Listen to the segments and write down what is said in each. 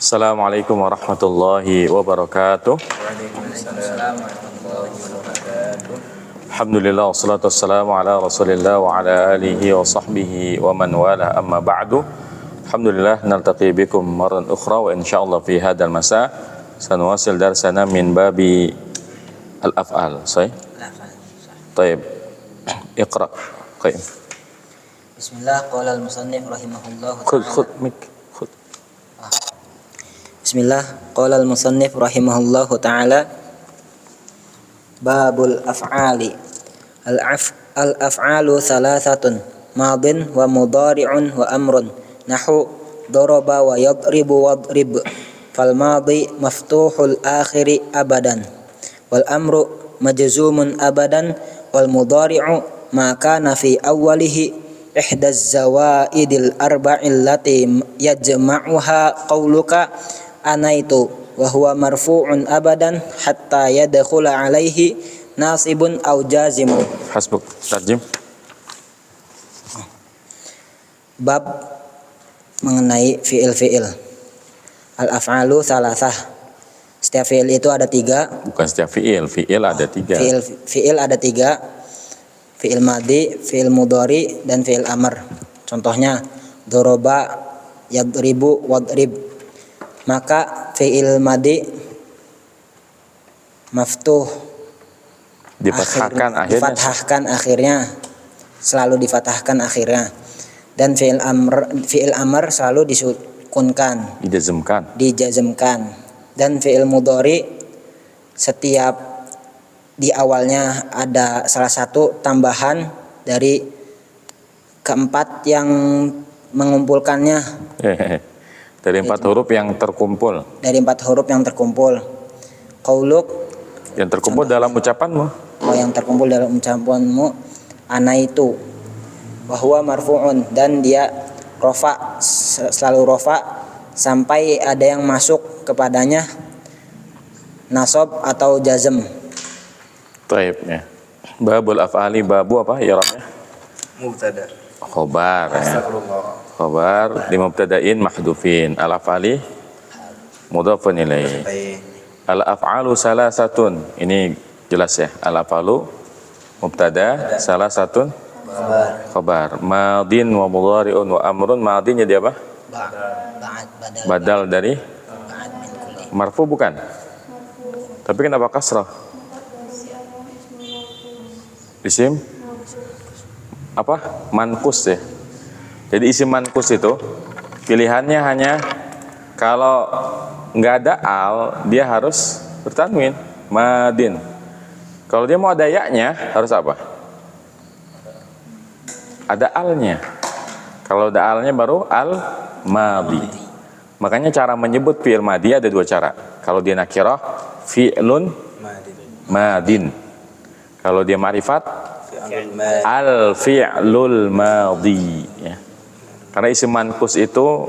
Assalamualaikum warahmatullahi wabarakatuh. Waalaikumsalam warahmatullahi wabarakatuh. Alhamdulillah wassalatu wassalamu ala Rasulillah wa ala alihi wa sahbihi wa man wala amma ba'du. Alhamdulillah naltaqi bikum marran ukhra wa insyaallah fi hadzal masa sanuwasil darsana min babi al-af'al. Sahih? Baik. Iqra. Qaim. Bismillah, qala al-musannif rahimahullahu Khud ta'ala. mik. Bismillah, qala al-musannif rahimahullahu ta'ala. Babul af'ali. Al-af'alu thalathatun, madin wa mudhari'un wa amrun. Nahu daraba wa yadribu wadrib. Fal madi maftuhul akhiri abadan. Wal amru majzumun abadan. Wal mudhari'u ma kana fi awwalihi ihdaz zawaidil arba'il lati yajma'uha qawluka anaitu wa huwa marfu'un abadan hatta yadkhula alaihi nasibun aw jazimun. Hasbuk. Tarjim. Bab mengenai fi'il-fi'il. Al-af'alu salasah. Setiap fi'il itu ada tiga. Bukan setiap fi'il ada tiga. Fi'il ada tiga. Fi'il madi, fi'il mudhari, dan fi'il amr. Contohnya doroba, yadribu, wadrib. Maka fi'il madi maftuh, difathahkan akhirnya, selalu difathahkan akhirnya. Dan fi'il amr selalu disukunkan, dijazmkan. Dan fi'il mudhari setiap di awalnya ada salah satu tambahan dari keempat yang mengumpulkannya. Dari empat huruf yang terkumpul. Qauluk, yang terkumpul dalam ucapanmu. Anaitu wa huwa marfu'un, dan dia rofa, selalu rofa sampai ada yang masuk kepadanya nasab atau jazm. Taib ya. Babul af'ali, babu apa i'rabnya? Mubtada. Khobar ya. Khobar di mubtada'in mahdufin. Al af'ali mudhafun ilaih. Al af'alu salasatun. Ini jelas ya. Al af'alu mubtada, salasatun khobar. Madin wa mudhari'un wa amrun. Madin jadi apa? Badal dari marfu bukan? Tapi kenapa kasrah? Isim apa? Mankus ya. Jadi isim mankus itu pilihannya hanya kalau nggak ada al, dia harus bertanwin madin. Kalau dia mau ada ya-nya harus apa? Ada alnya. Kalau ada alnya baru al madi. Makanya cara menyebut fi'il madi ada dua cara. Kalau dia nakirah, fi'lun madin. Kalau dia ma'rifat, al fi'lul madhi ya. Karena isim mankus itu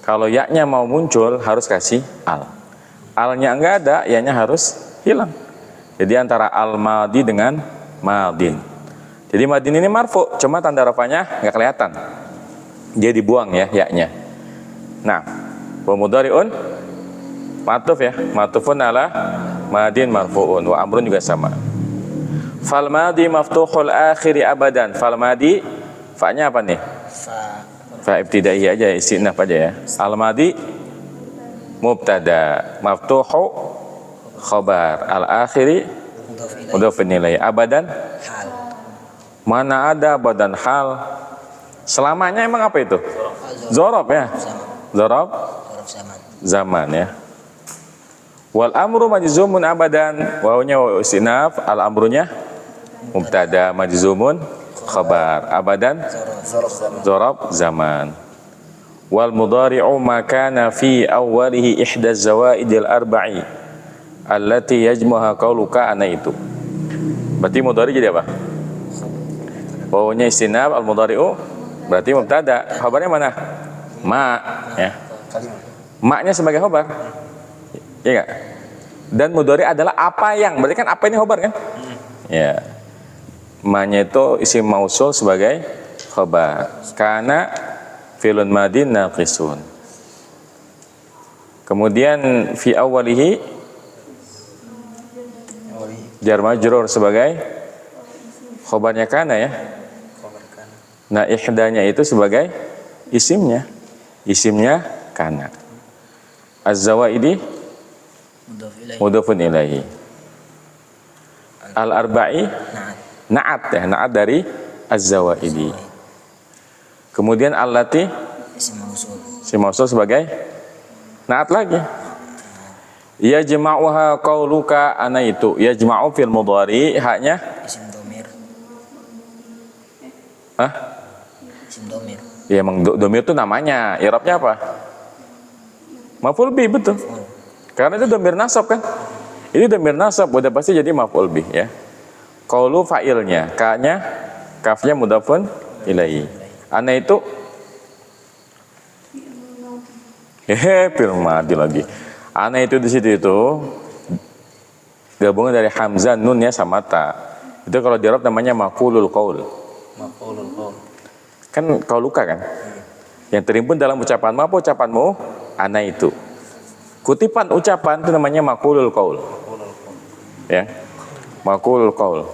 kalau ya-nya mau muncul harus kasih al. Al-nya enggak ada, ya-nya harus hilang. Jadi antara al madhi dengan madin. Jadi madin ini marfu, cuma tanda rafanya enggak kelihatan. Dia dibuang ya ya-nya. Nah, wa mudhari'un matuf ya, matufun ala madin marfu'un, wa amrun juga sama. Fal madi maftuhul akhiri abadan. Fal madi fa-nya apa nih? Fa ibtidaiyah aja, istinaf aja ya. Al madi mubtada, maftuhu khabar, al akhiri mudhafun ilaih. Abadan hal. Mana ada abadan hal? Selamanya emang apa itu? Zorob ya. Zorob zaman ya. Wal amru majzumun abadan. Wawunya wa istinaf, al amrunya mubtada majzumun khabar, abadan dzarab zaman. Wal mudhari'u ma kana fi awwalihi ihda zawaidil arba'i allati yajmuha qauluka anaitu. Berarti mudhari jadi apa? Wawunya istinaf, al mudhari'u berarti mubtada, khabarnya mana? Ma ya. Ma-nya sebagai khabar. Iya enggak? Dan mudhari adalah apa yang, berarti kan apa ini khabar kan? Ya. Ma-nya itu isim mausul sebagai khabar. Kana fi'lun madin naqisun. Kemudian fi awwalihi jar majrur sebagai khobarnya kana ya. Nah, ihdanya itu sebagai isimnya. Isimnya kana. Az-zawaidi mudhafun ilaihi. Al-arba'i na'at ya, na'at dari az-zawaidi. Kemudian allati isim mausul sebagai na'at lagi. Yajma'uha qauluka ana itu. Yajma'u fil mudhari haknya isim domir. Hah? Isim domir. Ya emang domir itu namanya. I'rabnya apa? Maf'ul bih, betul. Karena itu domir nasab kan? Ini domir nasab, udah pasti jadi maf'ul bih ya. Qaulu fa'ilnya, ka-nya kafnya mudhafun ilaihi. Ana itu fil madhi lagi. Ana itu di situ itu gabungan dari hamzah, nun ya sama ta. Itu kalau di Arab namanya maqulul qaul. Maqulul qaul. Kan qauluka kan? Yang terimpun dalam ucapanmu, apa ucapanmu? Ana itu. Kutipan ucapan itu namanya maqulul qaul. Ya. Maqulul qaul.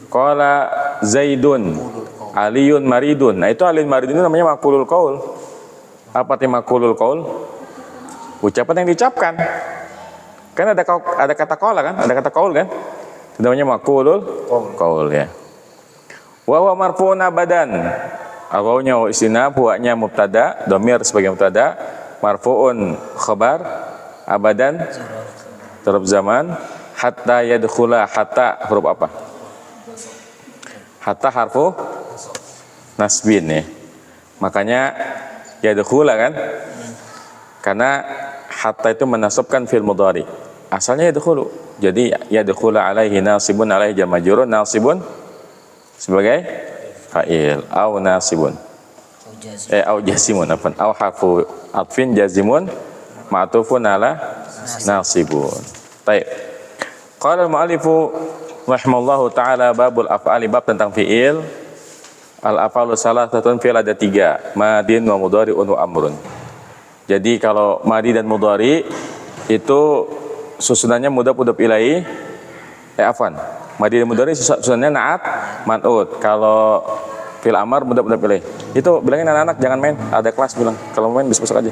Qala Zaidun Aliyun maridun. Nah, itu Aliyun maridun itu namanya maqulul qaul. Apa arti maqulul qaul? Ucapan yang diucapkan. Kan ada kata qala kan? Ada kata qaul kan? Itu namanya maqulul qaul ya. Wa huwa marfu'un abadan. Awalnya istinaf, huwanya mubtada, dhamir sebagai mubtada, marfu'un khabar, abadan zarf zaman, hatta yadkhula, hatta huruf apa? Hatta harfu nasbin ya. Makanya yadkhula kan? Karena hatta itu menasabkan fil mudhari. Asalnya yadkhulu. Jadi yadkhula alaihi nasibun, alaihi jar majrur, nasibun sebagai fa'il au nasibun. Au jasimun apa? Au harfu atfin jazimun ma'tufun ala nasibun. Baik. Qala al-mu'allifu rahimallahu taala babul af'ali, bab tentang fi'il. Al-af'alu salasatun, fi'il ada 3, madin wa mudhari'un wa amrun. Jadi kalau madi dan mudhari itu susunannya mudhaf ilaihi. Afwan. Madi dan mudhari susunannya na'at man'ut. Kalau fil amar mudhaf ilaihi. Itu bilangin anak-anak jangan main, ada kelas bilang. Kalau main besok aja.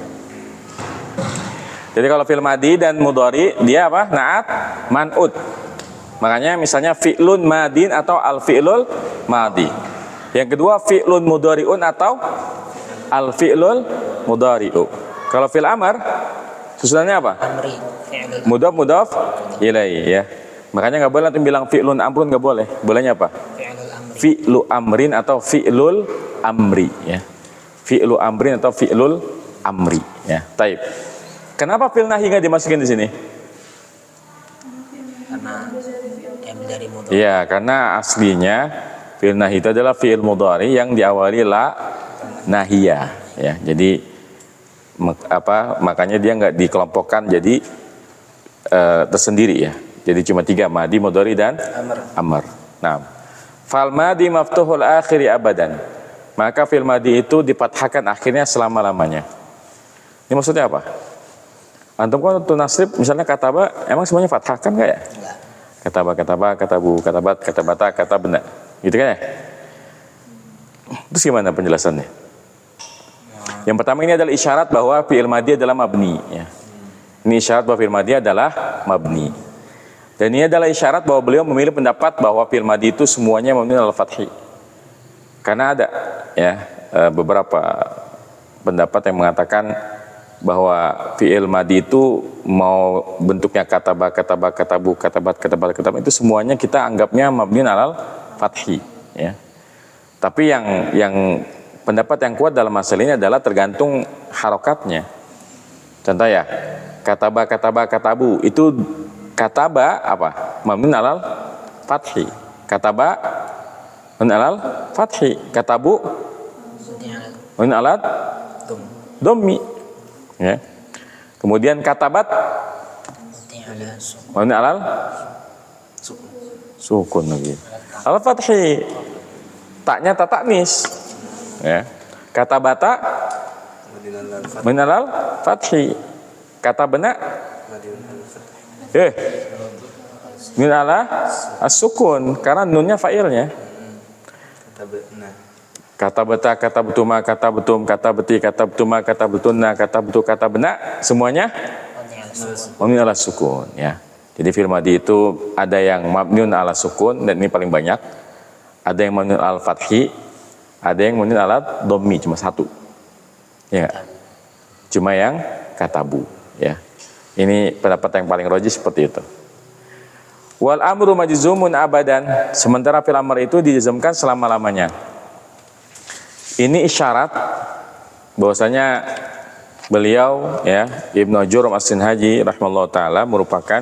Jadi kalau fil madi dan mudhari dia apa? Na'at man'ut. Makanya misalnya fi'lun madin atau al-fi'lul madi. Yang kedua fi'lun mudhari'un atau al-fi'lul mudhari'u. Kalau fil amar susunannya apa? Amri. Mudhaf ilaihi ya. Makanya nggak boleh nanti bilang fi'lun amrun, nggak boleh. Bolehnya apa? Fi'lu amrin atau fi'lul amri ya. Fi'lu amrin atau fi'lul amri ya. Taib. Kenapa fi'l nahi nggak dimasukin di sini? Karena diambil dari mudhari. Iya, karena aslinya fi'l nahi itu adalah fi'il mudhari yang diawali la nahiyah ya. Jadi makanya dia nggak dikelompokkan jadi tersendiri ya. Jadi cuma 3, madi, mudhari dan amr. Nah, fal madi maftuhul akhiri abadan. Maka fil madi itu difathahkan akhirnya selama-lamanya. Ini maksudnya apa? Antum kan untuk nasrib misalnya kataba, emang semuanya fathah kan enggak ya? Kataba, katabu, katabat, katabata, katabna. Gitu kan ya? Terus gimana penjelasannya? Yang pertama ini adalah isyarat bahwa fi'il madhi adalah mabni ya. Ini isyarat bahwa fi'il madhi adalah mabni. Dan ini adalah isyarat bahwa beliau memilih pendapat bahwa fi'il madhi itu semuanya mabni ala fathi. Karena ada ya beberapa pendapat yang mengatakan bahwa fi'il madhi itu mau bentuknya kataba, katabu, katabat itu semuanya kita anggapnya mabni ala fathi ya. Tapi yang pendapat yang kuat dalam masalah ini adalah tergantung harokatnya. Contoh ya, katabu itu kataba apa? Mabni alal fathi. Kataba mabni alal fathi. Katabu mabni alal dhammi. Ya. Kemudian katabat mabni alal sukun lagi. Al fathi. Taknya ta taknis. Ya. Kata bata minalal fathi Kata benak min ala as-sukun karena nunnya fa'ilnya. Kata beta, kata betuma, kata betum, kata beti, kata betuma, kata betuna, kata betu, kata benak, semuanya mabni ala sukun ya. Jadi fi'il madhi itu ada yang mabniun ala sukun dan ini paling banyak. Ada yang mabniun ala fathi, ada yang mabniun ala dhammi, cuma satu. Ya enggak? Cuma yang katabu ya. Ini pendapat yang paling rajih seperti itu. Wal amru majzumun abadan, sementara fi'il amr itu dijazmkan selama-lamanya. Ini isyarat bahwasanya beliau ya Ibnu Jurum As-Sinhaji rahimahullah taala merupakan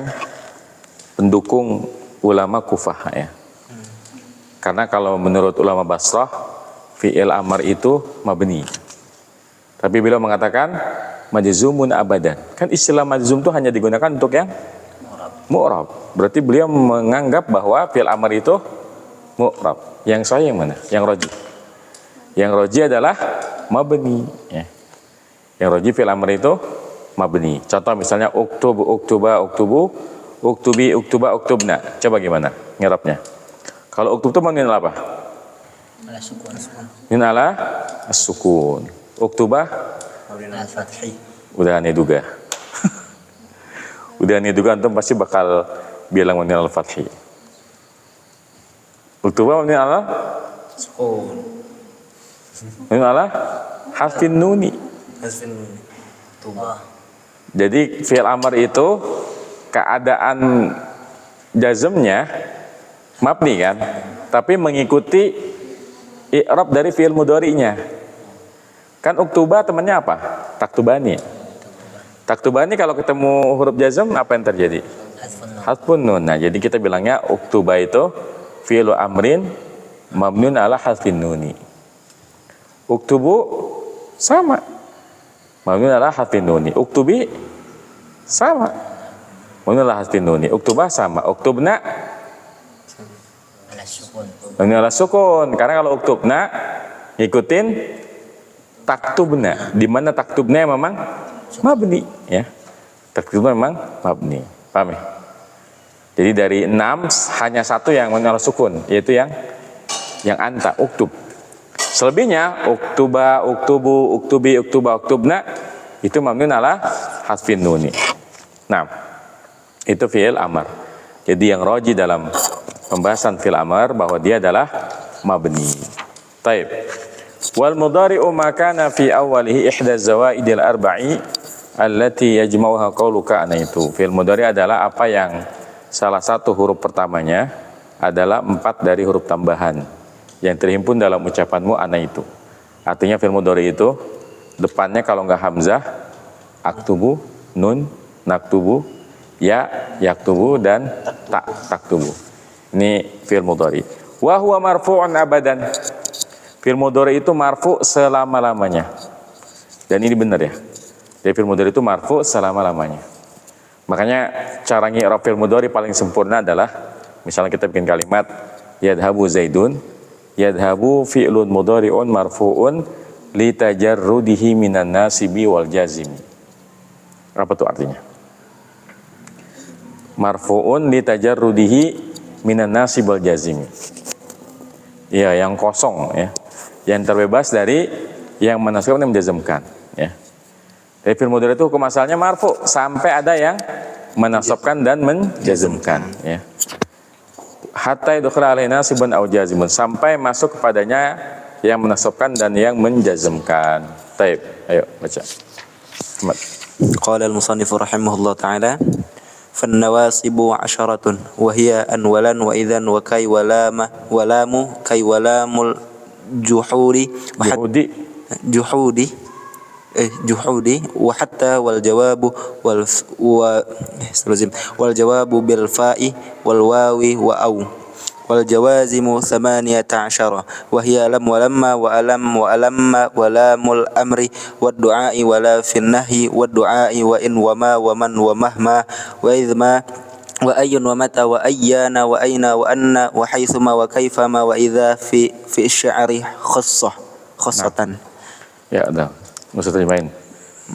pendukung ulama Kufah ya. Karena kalau menurut ulama Basrah fi'il amr itu mabni. Tapi beliau mengatakan majzumun abadan. Kan istilah majzum itu hanya digunakan untuk yang mu'rab. Berarti beliau menganggap bahwa fi'il amr itu mu'rab. Yang sahih yang mana? Yang rajih. Yang rajih adalah mabni ya. Yang rajih fi'il amr itu mabni. Contoh misalnya uktubu, uktuba, uktubu, uktubi, uktuba, uktubna. Coba gimana ngirabnya? Kalau uktub itu mabni apa? Ala sukun. Min ala as-sukun. Uktubah Mabni ala fathi. udah aneh duga. Udah aneh duga antum pasti bakal bilang mabni ala fathi. Uktubah mabni ala Sukun. mabni ala harfin nuni. Tuba. Jadi fi'il amr itu keadaan jazmnya mabni kan, tapi mengikuti i'rab dari fi'il mudhari'nya. Kan uktuba temannya apa? Taktubani. Taktubani kalau ketemu huruf jazm apa yang terjadi? Hasfun nun. Nah, jadi kita bilangnya uktuba itu fi'lu amrin mabniun ala hasfin nuni. Uktubu sama mabniun ala hasfin nuni. Uktubi sama mabniun ala hasfin nuni. Uktubah sama. Uktubna Ala sukun. mabniun ala sukun. Karena kalau uktubna ngikutin taktubna, di mana taktubna memang mabni ya. Taktubna memang mabni. Paham ya? Jadi dari 6 hanya satu yang mabni ala sukun, yaitu yang anta, uktub. Selebihnya uktuba, uktubu, uktubi, uktuba, uktubna itu mabni ala hasfin nuni. Nah, itu fi'il amr. Jadi yang roji dalam pembahasan fi'il amr bahwa dia adalah mabni. Taib. Wal mudhari'u ma kana fi awwalihi ihda zawaidil arba'i allati yajma'uha qauluka anaitu. Fi'il mudhari' adalah apa yang salah satu huruf pertamanya adalah 4 dari huruf tambahan yang terhimpun dalam ucapanmu ana itu. Artinya fi'il mudhari itu depannya kalau enggak hamzah aktubu, nun, naktubu, ya, yaktubu dan taktubu. Ini fi'il mudhari. Wa huwa marfu'un abadan. Fi'il mudhari itu marfu selama-lamanya. Dan ini benar ya. Jadi fi'il mudhari itu marfu selama-lamanya. Makanya cara ngi'rab fi'il mudhari paling sempurna adalah misalnya kita bikin kalimat yadhabu zaidun. Yadhabu fi'lun mudhari'un marfu'un li tajarrudihi minan nasibi wal jazimi. Apa itu artinya? Marfu'un li tajarrudihi minan nasib wal jazimi. Ya, yang kosong ya. Yang terbebas dari yang menasabkan dan menjazmkan ya. Dari fi'il mudhari itu hukum asalnya marfu sampai ada yang menasabkan dan menjazmkan ya. Hatta yadkhula alaihi nasibun aw jazimun, sampai masuk kepadanya yang menasabkan dan yang menjazmkan. Taib, ayo baca. Ahmad. Qala al-musannif rahimahullah ta'ala fannawasibu 'asharatun wa hiya an walan wa idhan wa kay wa lama wa lamu kay wa lamul juhudi wa hatta wal jawabu wal jawabu bil fa'i wal wawi wa aw wal jawazimu 18 wa hiya lam wa lamma wa alam wa alamma wa lamul amri wad du'a'i wa la fin nahyi wad du'a'i wa in wa ma wa man wa mahma wa idma wa ayyun wa mata wa ayyana wa aina wa anna wa haythuma wa kayfama wa idza fi sya'ri khassatan. Ya udah, nggak usah terjemahin.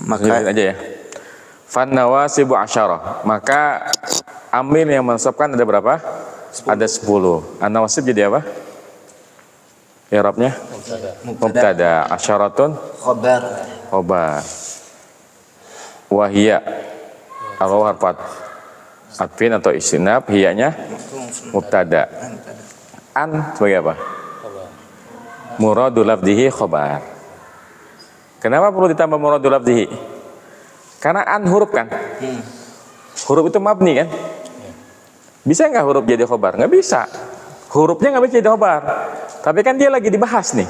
Maka aja ya. Fan nawasibu asyarah. Maka amil yang menasabkan ada berapa? Ada 10. An-nawasib jadi apa? I'rabnya? Mubtada. Asyaratun khobar. Wahia atau harfat atfin atau istinab, hiyanya mubtada. An sebagai apa? Muradul lafdhihi khobar. Kenapa perlu ditambah muradul lafdhihi? Karena an huruf kan? Huruf itu mabni kan? Bisa nggak huruf jadi khobar? Nggak bisa. Hurufnya nggak bisa jadi khobar. Tapi kan dia lagi dibahas nih.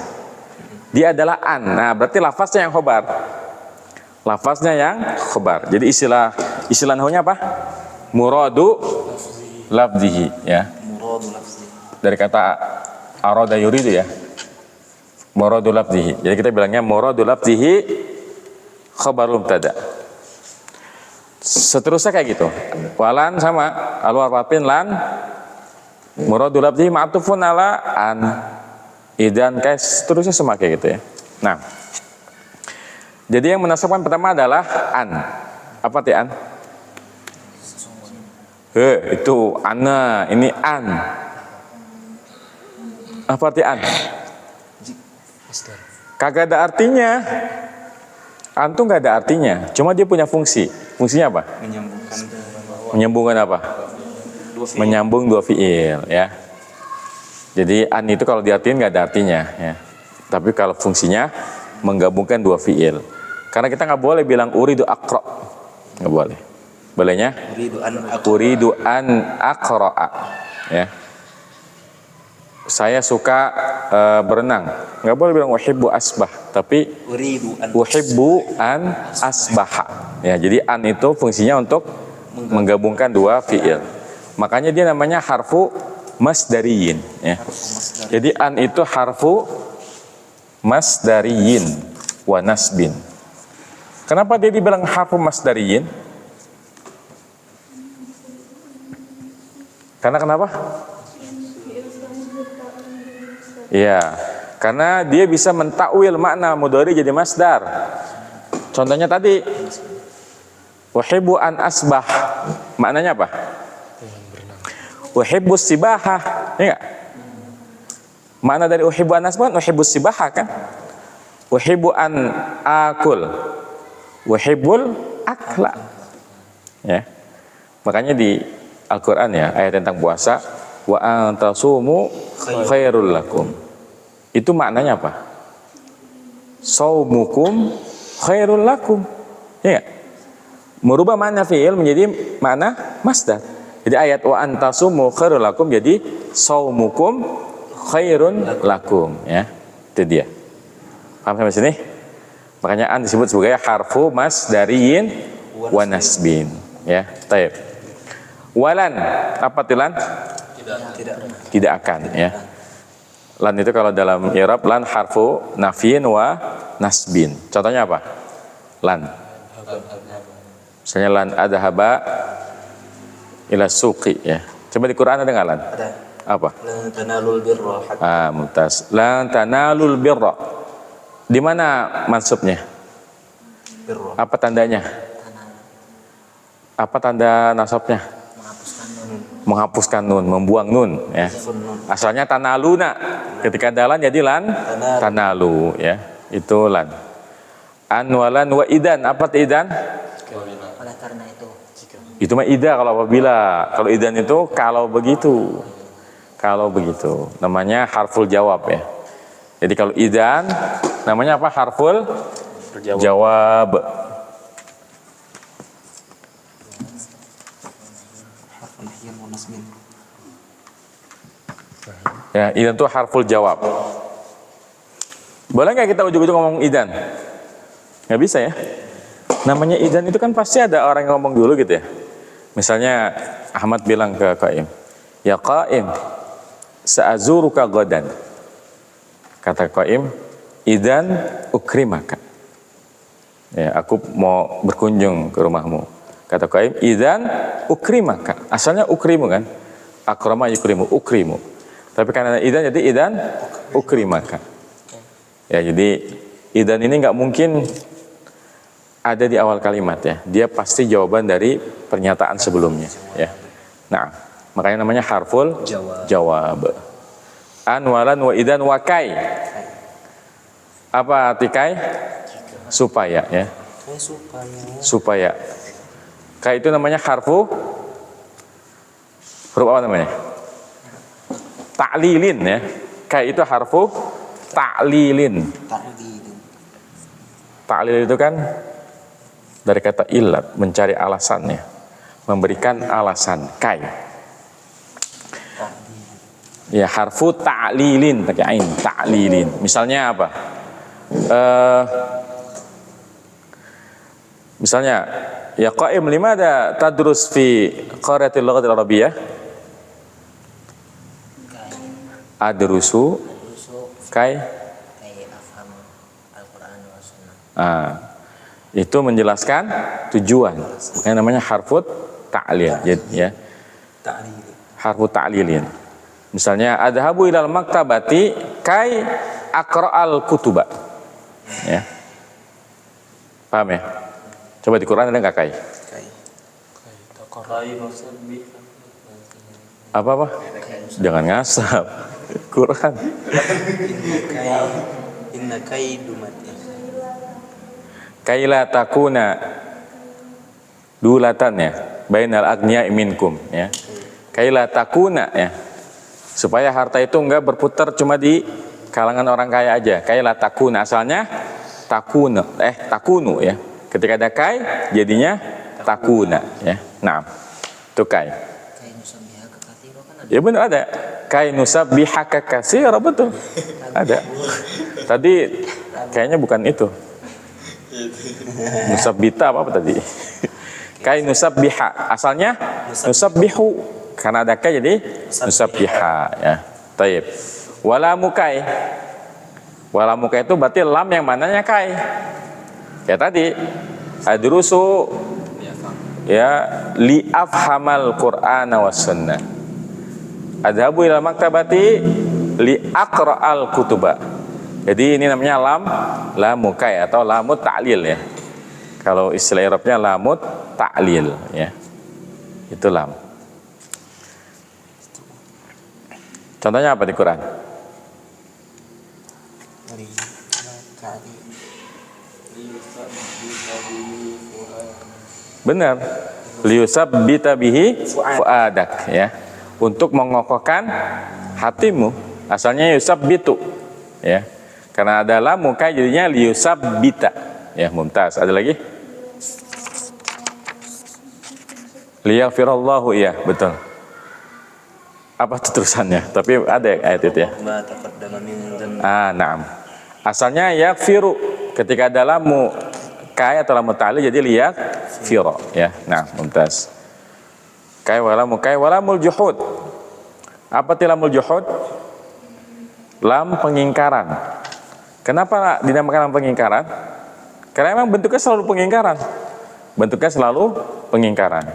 Dia adalah an. Nah, berarti lafaznya yang khobar. Lafaznya yang khobar. Jadi istilah nahwunya apa? Muradu lafzihi, ya. Dari kata arada yuridu, ya. Muradu lafzihi. Jadi kita bilangnya muradu lafzihi khabarul mubtada. Seterusnya kayak gitu. Walan sama al-warfin lan muradu lafzihi ma'tufun ala an. Idan kayak seterusnya sama kayak gitu, ya. Nah, jadi yang menasabkan pertama adalah an. Apa arti an? Itu ana, ini an. Apa arti an? Kagak ada artinya. An tuh nggak ada artinya. Cuma dia punya fungsi. Fungsinya apa? Menyambungkan apa? Menyambung dua fiil, ya. Jadi an itu kalau diartiin nggak ada artinya, ya. Tapi kalau fungsinya menggabungkan dua fiil. Karena kita nggak boleh bilang uridu aqra, nggak boleh. Bolehnya? Uridu an aqra'a, ya. Saya suka berenang. Nggak boleh bilang uhibbu asbah, tapi uhibbu an asbaha. Ya, jadi an itu fungsinya untuk menggabungkan dua fiil. Makanya dia namanya harfu masdariyin, ya. Jadi an itu harfu masdariyin wa nasbin. Kenapa dia dibilang harfu masdariyin? Karena kenapa? Iya, karena dia bisa mentakwil makna mudhari jadi masdar. Contohnya tadi, uhibbu an asbah. Maknanya apa? Uhibbu sibahah, ya enggak? Makna dari uhibbu an asbah, uhibbu sibahah kan? Uhibbu an akul, uhibbul akla. Ya. Makanya di Al-Qur'an, ya, ayat tentang puasa, wa antasumu khairul lakum. Itu maknanya apa? Saumukum khairul lakum. Ya enggak? Merubah makna fi'il menjadi makna masdar. Jadi ayat wa antasumu khairul lakum jadi saumukum khairun lakum, ya. Itu dia. Paham sampai sini? Makanya an disebut sebagai harfu masdariyin wa nasbin, ya. Taib. Walan, apa tilan? Tidak akan, ya. Lan itu kalau dalam i'rab lan harfu nafyin wa nasbin. Contohnya apa? Lan. Misalnya lan adhaba ila suqi, ya. Coba di Quran ada nggak lan? Ada. Apa? Lan tanalul birra. Mumtaz. Lan tanalul birra. Di mana mansubnya? Birra. Apa tandanya? Apa tanda nasabnya? Menghapuskan nun, membuang nun, ya. Asalnya tanaluna. Ketika dalan jadi lan tanalu, ya. Itu lan. An walan wa idan. Apa idan? Oleh karena itu mah ida kalau apabila. Kalau idan itu kalau begitu. Kalau begitu. Namanya harful jawab, ya. Jadi kalau idan namanya apa? Harful jawab. Ya, idan itu harful jawab. Boleh nggak kita ujung-ujung ngomong idan? Nggak bisa, ya. Namanya idan itu kan pasti ada orang yang ngomong dulu gitu, ya. Misalnya Ahmad bilang ke Qaim, ya Qaim, sa'azuruka godan. Kata Qaim, idan ukrimaka. Ya, aku mau berkunjung ke rumahmu. Kata Qaim, idan ukrimaka. Asalnya ukrimu kan? Akrama yukrimu, ukrimu. Tapi karena idan jadi idan ukrimaka. Ya, jadi idan ini nggak mungkin ada di awal kalimat ya. Dia pasti jawaban dari pernyataan sebelumnya ya. Nah, makanya namanya harful jawab. An, walan, wa idan, wa kai. Apa arti kai? Supaya ya. Supaya. Kai itu namanya huruf apa namanya? Ta'lilin ya. Kai itu harfu ta'lilin. Ta'lil itu kan dari kata ilat, mencari alasannya, memberikan alasan. Kai ya, harfu ta'lilin pakai ain, ta'lilin. Misalnya apa? Misalnya ya qaim, limada tadrus fi qaryatil lughatil arabiyyah? Adrusu kai itu menjelaskan tujuan, makanya namanya harfut ta'lil ya. Harfu ta'lilin. Misalnya adhabu ilal maktabati kai aqra'al kutuba ya. Paham ya? Coba di Quran ada nggak kai? Apa? Jangan ngasap. Quran. Inna kaidu matin. Kaila takuna dulatan ya, bainal agniya minkum ya. Kaila takuna ya. Supaya harta itu enggak berputar cuma di kalangan orang kaya aja. Kaila takuna asalnya takunu ya. Ketika ada kai jadinya takuna ya. Nah, itu kai. Ya benar ada. Kai nusabbihaka katsira, betul. Ada. Tadi kayaknya bukan itu. Nusabbita apa tadi? Kai nusabbiha. Asalnya nusabbihu. Karena ada kai jadi nusabbiha ya. Taib. Wala mukai. Wala mukai itu berarti lam yang mananya kai. Ya tadi adrusu ya li afhamal Qur'ana was sunnah. Adhabu ila maktabati li aqra'al kutuba. Jadi ini namanya lamukai atau lamut ta'lil ya. Kalau istilah Arabnya lamut ta'lil ya. Itu lam. Contohnya apa di Quran? Benar. Liyusabbita bihi fuadak ya. Untuk mengokohkan hatimu. Asalnya yusabbitu ya. Karena ada lam mukai jadinya liyusabbita ya. Mumtaz. Ada lagi? Liyaghfirallahu ya, betul. Apa terusannya? Tapi ada ayat itu ya. Naam. Asalnya yaghfiru. Ketika ada lam mukai atau lam ta'lil jadi liyaghfira ya. Nah, mumtaz. Kai walamul juhud. Apa tilamul juhud? Lam pengingkaran. Kenapa dinamakan lam pengingkaran? Karena memang bentuknya selalu pengingkaran. Bentuknya selalu pengingkaran.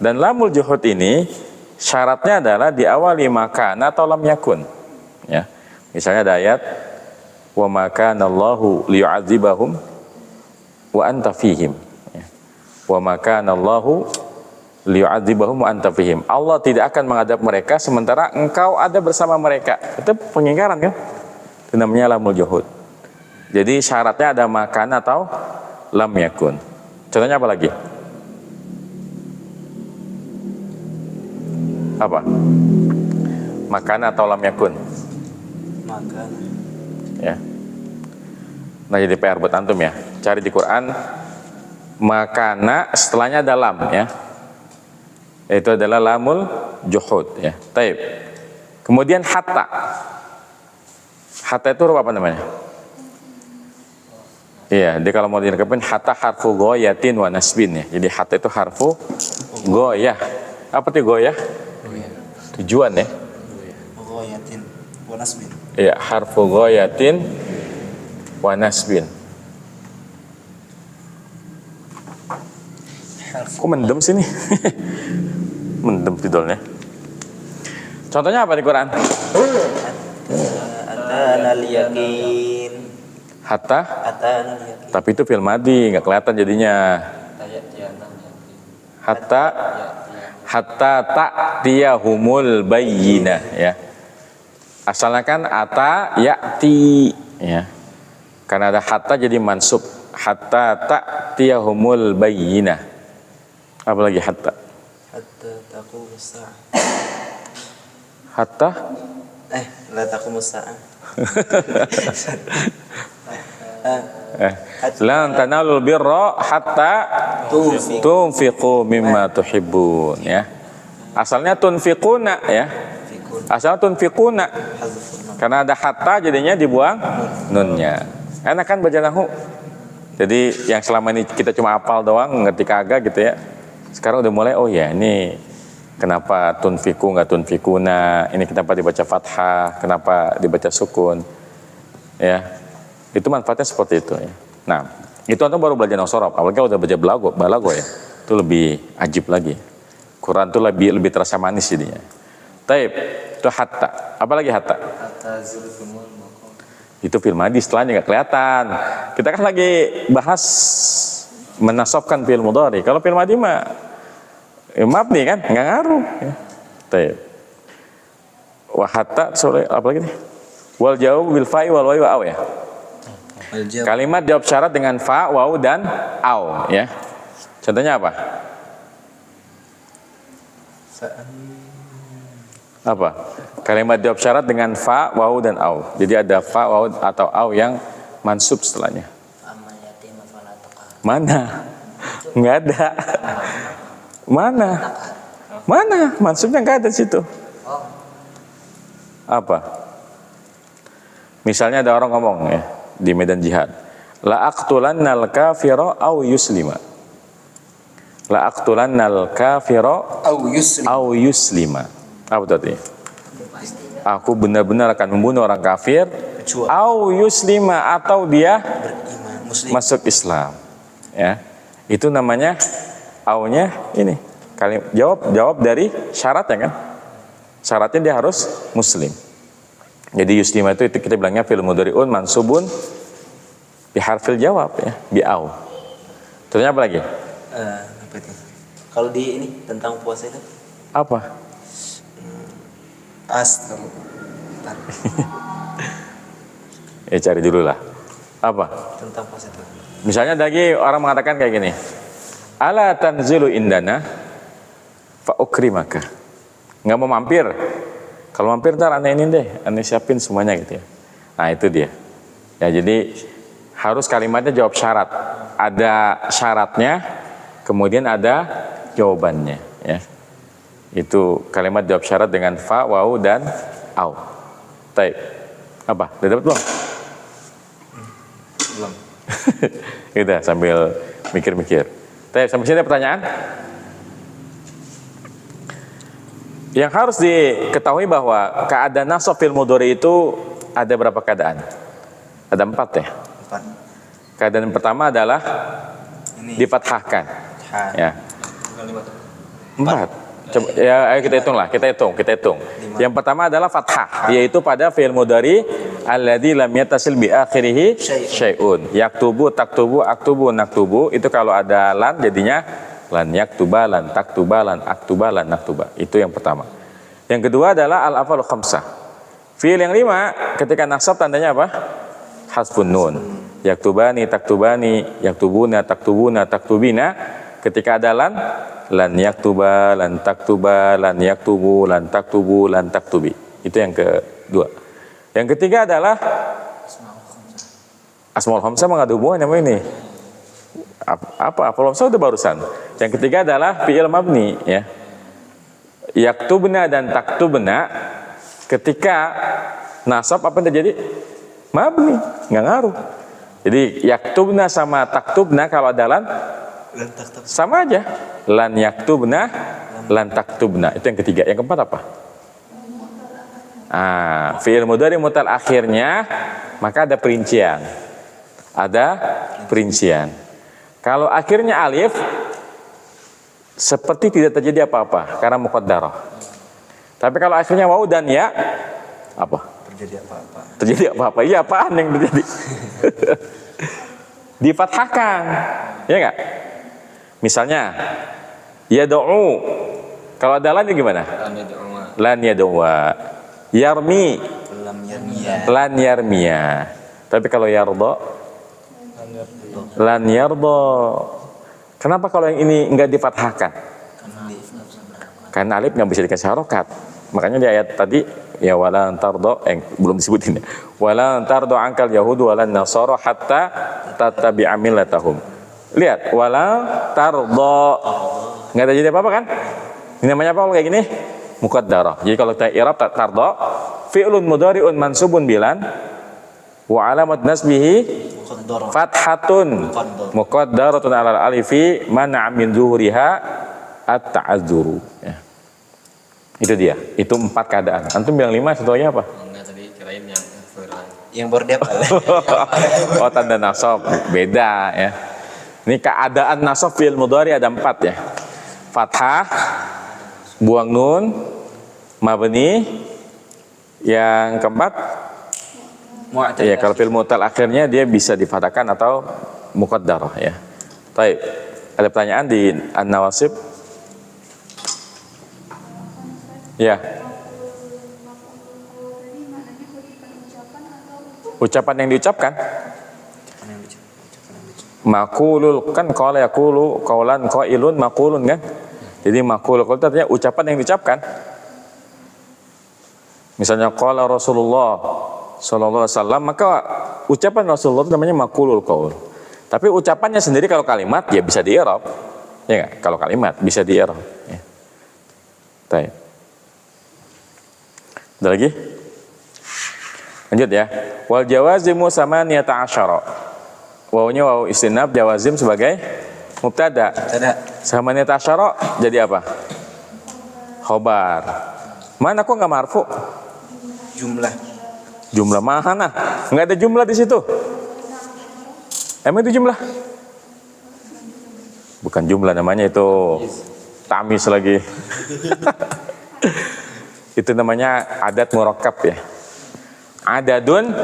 Dan lamul juhud ini syaratnya adalah diawali makana atau lam yakun. Ya. Misalnya ada ayat wa makanallahu liyu'adzibahum wa anta fihim. Ya. Wa makanallahu liyu'adzibahum wa anta fihim. Allah tidak akan mengadab mereka sementara engkau ada bersama mereka. Itu pengingkaran kan? Itu namanya lamul juhud. Jadi syaratnya ada makan atau lam yakun. Contohnya apa lagi? Apa? Makan atau lam yakun? Makan. Ya. Nah, jadi PR buat antum ya. Cari di Quran makana setelahnya ada lam ya. Itu adalah lamul juhud ya. Taib. Kemudian hatta. Hatta itu huruf apa namanya? Iya, dia kalau mau dilengkapin hatta harfu ghayatin wa nasbin ya. Jadi hatta itu harfu ghayah. Apa itu ghayah? Tujuan ya. Ghayatin wa nasbin. Iya, harfu ghayatin wa nasbin. Kok mendem sini? Mendem tidurnya. Contohnya apa di Quran? Atana al-yaqin. Hatta Tapi itu fil madi, nggak kelihatan jadinya. Hatta ta'tiyahumul bayyinah ya. Asalnya kan ata ya'ti ya. Karena ada hatta jadi mansub. Hatta ta'tiyahumul bayyinah. Apa lagi hatta? Hatta taqumus sa'ah. Hatta La taqumus sa'ah. lan tanalul birra hatta tunfiqu mimma tuhibbun ya. Asalnya tunfiquna ya. Asalnya tunfiquna. Karena ada hatta jadinya dibuang nunnya. Enak kan baca nahu? Jadi yang selama ini kita cuma hafal doang, ngerti kagak gitu ya. Sekarang udah mulai, oh ya ini kenapa tunfiku nggak tunfikuna, ini kenapa dibaca fathah, kenapa dibaca sukun ya. Itu manfaatnya seperti itu ya. Nah itu antum baru belajar nasorob, apalagi kalau udah belajar balago ya, itu lebih ajib lagi. Quran itu lebih terasa manis jadinya. Taib itu hatta, apalagi hatta? Itu fil madi, setelahnya nggak kelihatan. Kita kan lagi bahas menasobkan fil mudhari. Kalau fil madi mah mabni kan, nggak ngaruh. Ya. Taib. Wa hatta sore apa lagi nih? Wal jawab bil fa'i wal wawi wa aw ya. Kalimat jawab syarat dengan fa, waw dan aw ya. Contohnya apa? Apa? Kalimat jawab syarat dengan fa, waw dan aw. Jadi ada fa, waw atau aw yang mansub setelahnya. Mana? Nggak ada. Mana? Mana? Mansubnya nggak ada di situ. Apa? Misalnya ada orang ngomong ya di medan jihad, la aqtulannal kafira aw yuslima. La aqtulannal kafira aw yuslima. Apa itu artinya? Aku benar-benar akan membunuh orang kafir aw yuslima, atau dia masuk Islam. Ya. Itu namanya awnya ini. Jawab dari syaratnya kan. Syaratnya dia harus muslim. Jadi yuslima itu kita bilangnya fil mudhari'un mansubun bi harfil jawab ya, bi aw. Terusnya apa lagi? Apa itu? Kalau di ini tentang puasa itu apa? Cari dulu lah. Apa? Tentang puasa itu. Misalnya lagi orang mengatakan kayak gini. Ala tanzilu indana fa ukrimaka. Nggak mau mampir. Kalau mampir ntar aneh ini deh, aneh siapin semuanya gitu ya. Nah itu dia. Ya jadi harus kalimatnya jawab syarat. Ada syaratnya, kemudian ada jawabannya. Ya. Itu kalimat jawab syarat dengan fa, waw dan aw. Taib. Apa? Udah dapat belum? Belum. Udah sambil mikir-mikir. Taib, sampai sini ada pertanyaan? Yang harus diketahui bahwa keadaan nasab fil mudhari itu ada berapa keadaan? Ada 4 ya? 4. Keadaan yang pertama adalah difathahkan. Ya. 4. Coba ya, ayo kita hitung lah, kita hitung. Yang pertama adalah fathah, yaitu pada fi'il mudhari alladzi lam yattasil bi akhirih syai'un. Yaktubu, taktubu, aktubu, naktubu. Itu kalau ada lan jadinya lan yaktuba, lan taktuba, lan aktuba, lan naktuba. Itu yang pertama. Yang kedua adalah al-af'al khamsah. Fi'il yang 5 ketika nasab tandanya apa? Hasbun nun. Yaktubani, taktubani, yaktubuna, taktubuna, taktubina. Ketika ada lan yaktuba, lan taktuba, lan yaktubu, lan taktubu, lan taktubi. Itu yang kedua. Yang ketiga adalah asmaul khamsah, mengadu hubungan sama ini. Apa khamsah udah barusan. Yang ketiga adalah fi'il mabni ya. Yaktubna dan taktubna ketika nasab apa yang terjadi? Mabni, nggak ngaruh. Jadi yaktubna sama taktubna kalau ada lan sama aja. Lan yaktubna, lan taktubna. Itu yang ketiga. Yang keempat apa? Fi'il mudhari mutal akhirnya maka ada perincian. Kalau akhirnya alif seperti tidak terjadi apa-apa karena muqaddarah. Tapi kalau akhirnya waw dan ya apa? Terjadi apa-apa. Iya, apaan yang terjadi? difathahkan, ya enggak? Misalnya yad'u, kalau ada lan gimana? Lan yad'uwa. Yarmi, lan yarmiya. Tapi kalau yarda, lan yarda. Kenapa kalau yang ini enggak difathahkan? Karena alif nggak bisa dikasih harokat. Makanya di ayat tadi ya wala tardo belum disebutin ya. Wala tardo angkal yahudu wala nasara hatta tattabi'a millatahum. Lihat, wala tardo. Nggak ada jadi apa-apa kan? Ini namanya apa kalau kayak gini? Muqaddarah. Jadi kalau kita i'rab tardo, fi'lun mudhari'un mansubun bilan wa alamat nasbihi fathatun muqaddaratun 'alal alifi man'a min zuhuriha at-ta'azzuru. Ya. Itu dia. Itu 4 keadaan. Antum bilang 5, setelahnya apa? Enggak, tadi kirain Yang berdep. Oh, tanda nasab. Beda ya. Ini keadaan nasab fi'il mudhari ada 4 ya. Fathah, buang nun, mabni, yang keempat ya kalau fi'il mutal akhirnya dia bisa difathahkan atau muqaddarah ya. Baik. Ada pertanyaan di An-Nawasib? Ya. Ucapan yang diucapkan. Makulul kan qala yaqulu qaulan qailun maqulun kan? Jadi maqul itu artinya ucapan yang diucapkan. Misalnya qala Rasulullah sallallahu alaihi wasallam, maka ucapan Rasulullah itu namanya maqulul qaul. Tapi ucapannya sendiri kalau kalimat ya bisa di-i'rab. Ya enggak? Kalau kalimat bisa di-i'rab ya. Baik. Ada lagi? Lanjut ya. Wal jawazimu samaniyata asyara. Wawunya wawu istinab, jawazim sebagai mubtada. Samaniyata asyara jadi apa? Khobar. Mana kok enggak marfu? Jumlah. Jumlah mana? Enggak ada jumlah di situ. Emang itu jumlah? Bukan jumlah namanya, itu tamis lagi. Itu namanya adat murakkab ya. Adadun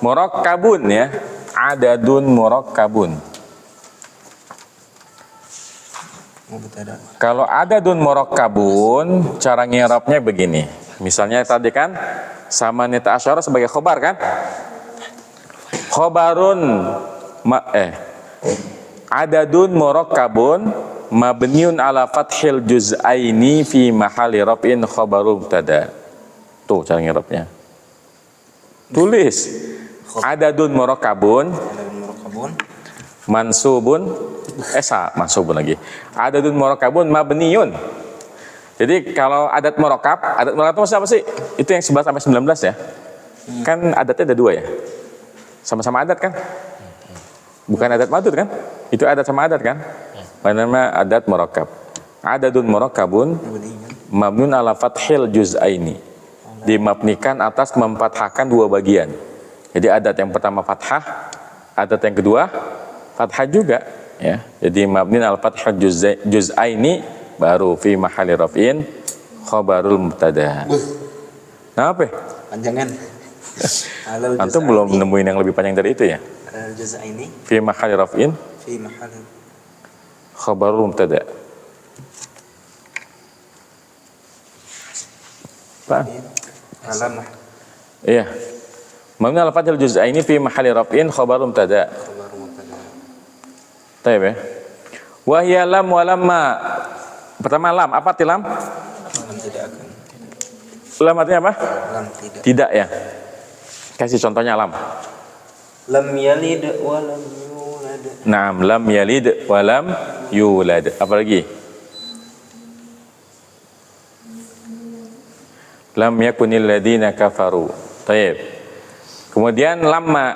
murakkabun ya. Adadun murakkabun. Kalau adadun murakkabun, cara ngirapnya begini. Misalnya tadi kan samaniyata asyara sebagai khobar kan? Khobarun adadun murakkabun mabniun ala fathil juz'aini fi mahalli raf'in khabaru mubtada. Tuh cara ngirapnya. Tulis adadun murakkabun mansubun mansubun lagi. Adadun murakkabun mabniun. Jadi kalau adat murakkab itu apa sih? Itu yang 11 sampai 19 ya. Kan adatnya ada 2 ya. Sama-sama adat kan? Bukan adat madud kan? Itu adat sama adat kan? Nama adat murakkab. Adadun murakkabun mabnun ala fathil juz'aini. Dimabnikan atas memfathahkan 2 bagian. Jadi adat yang pertama fathah, adat yang kedua fathah juga ya. Jadi mabnun ala fathil juz'aini baru fi mahalli raf'in khabarul mubtada. Nah, apa? Panjangan. Antum belum nemuin yang lebih panjang dari itu ya? Al-juz'aini Fi mahalli raf'in fi mahalli khabarul mubtada. Paham? alamah. Iya. Mabni ala fathil juz'aini fi mahalli raf'in khabarul mubtada. Baik ya. Wa hiya lam wa lamma. Pertama lam, apa arti lam? Lam tidak akan. Lam artinya apa? Lam tidak. Tidak ya. Kasih contohnya lam. Lam yalid wa lam yulad. Naam, lam yalid wa lam yulad. Apa lagi? Lam yakunil ladina kafaru. Baik. Kemudian lama.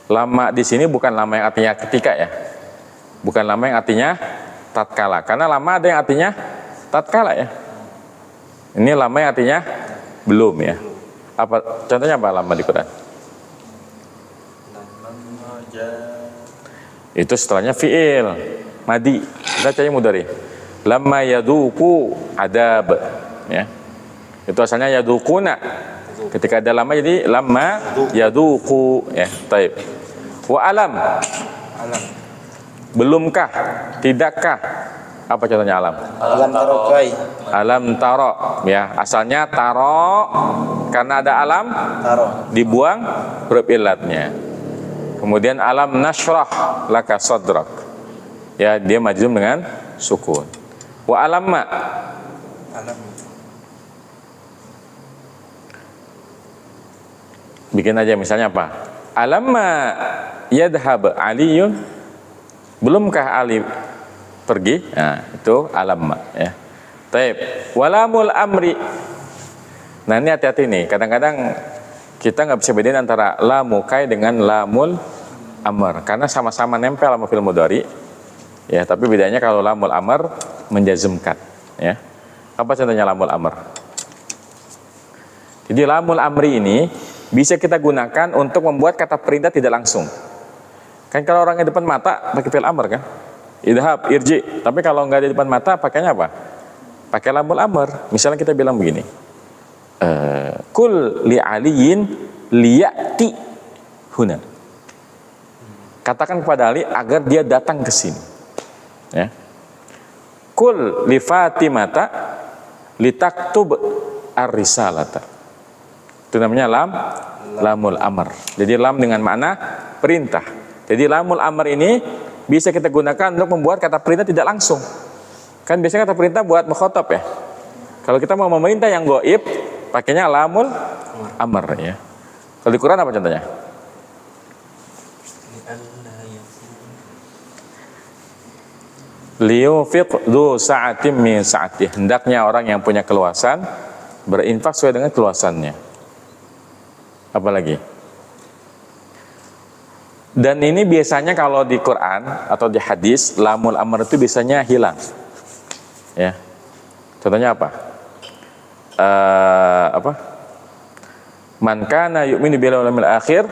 Lama di sini bukan lama yang artinya ketika ya. Bukan lama yang artinya tatkala. Karena lama ada yang artinya tatkala ya. Ini lama yang artinya belum ya. Apa contohnya apa lama di Quran? Itu setelahnya fi'il madi. Kita cari mudhari. Lamma yaduku adab ya. Itu asalnya yadukuna. Ketika ada lama jadi lamma yaduku ya. Taib. Wa alam. Belumkah? Tidakkah? Apa contohnya alam? Alam tarokai. Alam taro, ya. Asalnya taro, karena ada alam Taro. dibuang huruf ilatnya. Kemudian alam nashrah laka sadrak. Ya, dia majzum dengan sukun. Wa alamma. Alam. Bikin aja misalnya apa? Alamma yadhhab Aliyun. Belumkah Ali pergi? Nah, itu alamma, ya. Taib. Walamul amri. Nah, ini hati-hati nih. Kadang-kadang kita nggak bisa bedain antara lamu kai dengan lamul amr, karena sama-sama nempel sama fi'il mudhari. Ya, tapi bedanya kalau lamul amr menjazmkan, ya. Apa contohnya lamul amr? Jadi lamul amri ini bisa kita gunakan untuk membuat kata perintah tidak langsung. Kan kalau orangnya depan mata pakai fi'il amr kan? Idhab, irji. Tapi kalau nggak di depan mata pakainya apa? Pakai lamul amr. Misalnya kita bilang begini. Kul li aliyin liyati huna. Katakan kepada Ali agar dia datang ke sini. Ya. Kul li Fatimata litaktub ar-risalata. Itu namanya lamul amr. Jadi lam dengan makna perintah. Jadi lamul amr ini bisa kita gunakan untuk membuat kata perintah tidak langsung. Kan biasanya kata perintah buat mukhatab ya. Kalau kita mau memerintah yang gaib, pakainya lamul amr ya. Kalau di Quran apa contohnya? Liyunfiq dzu sa'atin min sa'atih. Hendaknya orang yang punya keluasan berinfak sesuai dengan keluasannya. Apalagi? Dan ini biasanya kalau di Quran atau di hadis lamul amr itu biasanya hilang. Ya. Contohnya apa? Man kana yu'minu billahi wal yawmil akhir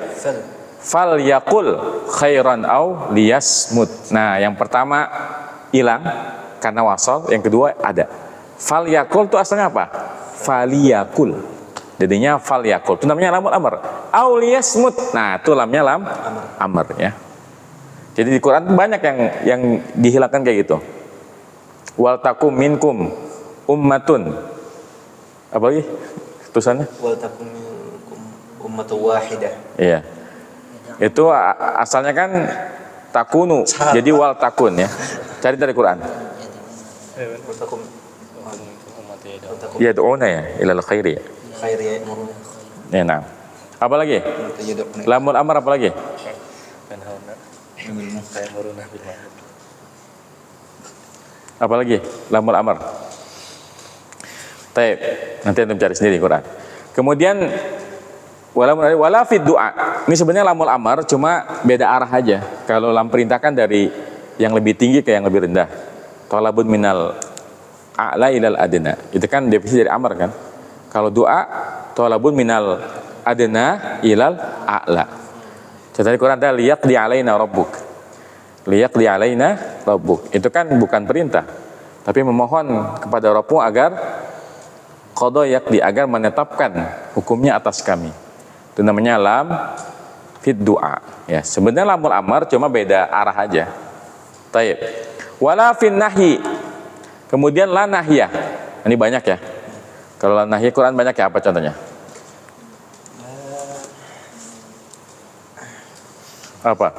falyaqul khairan aw liyasmut. Nah, yang pertama hilang karena wasal, yang kedua ada. Falyaqul itu asalnya apa? Faliyakul. Jadinya falyaqul. Itu namanya lamul amr. Aw liyasmut. Nah, itu lamnya lam amr ya. Jadi di Quran banyak yang dihilangkan kayak gitu. Wal takum minkum ummatun. Apa lagi tulisannya? Wal takum minkum ummatun wahidah. Iya. Itu asalnya kan takunu. Jadi wal takun ya. Cari dari Quran. Wal takum Ya doona ya ilal khairi. khairi. Ya, nah. Apa lagi? Lamul amr apa lagi? Apa lagi? Lamul amr. Taib. Nanti antum cari sendiri Quran. Kemudian wala fid du'a. Ini sebenarnya lamul amr cuma beda arah aja. Kalau lam perintah kan dari yang lebih tinggi ke yang lebih rendah. Talabun minal a'la ilal adna. Itu kan definisi dari amr kan. Kalau doa talabun minal adna ilal a'la. Contohnya Quran ada liyaqdi alaina rabbuk. Liyaqdi alaina rabbuk. Itu kan bukan perintah, tapi memohon kepada Rabbmu agar qada yaqdi, agar menetapkan hukumnya atas kami. Itu namanya lam fid du'a. Ya, sebenarnya lamul amr cuma beda arah aja. Taib. Wala fin nahyi. Kemudian la nahyah. Ini banyak ya. Kalau la nahyah Quran banyak ya, apa contohnya? Apa?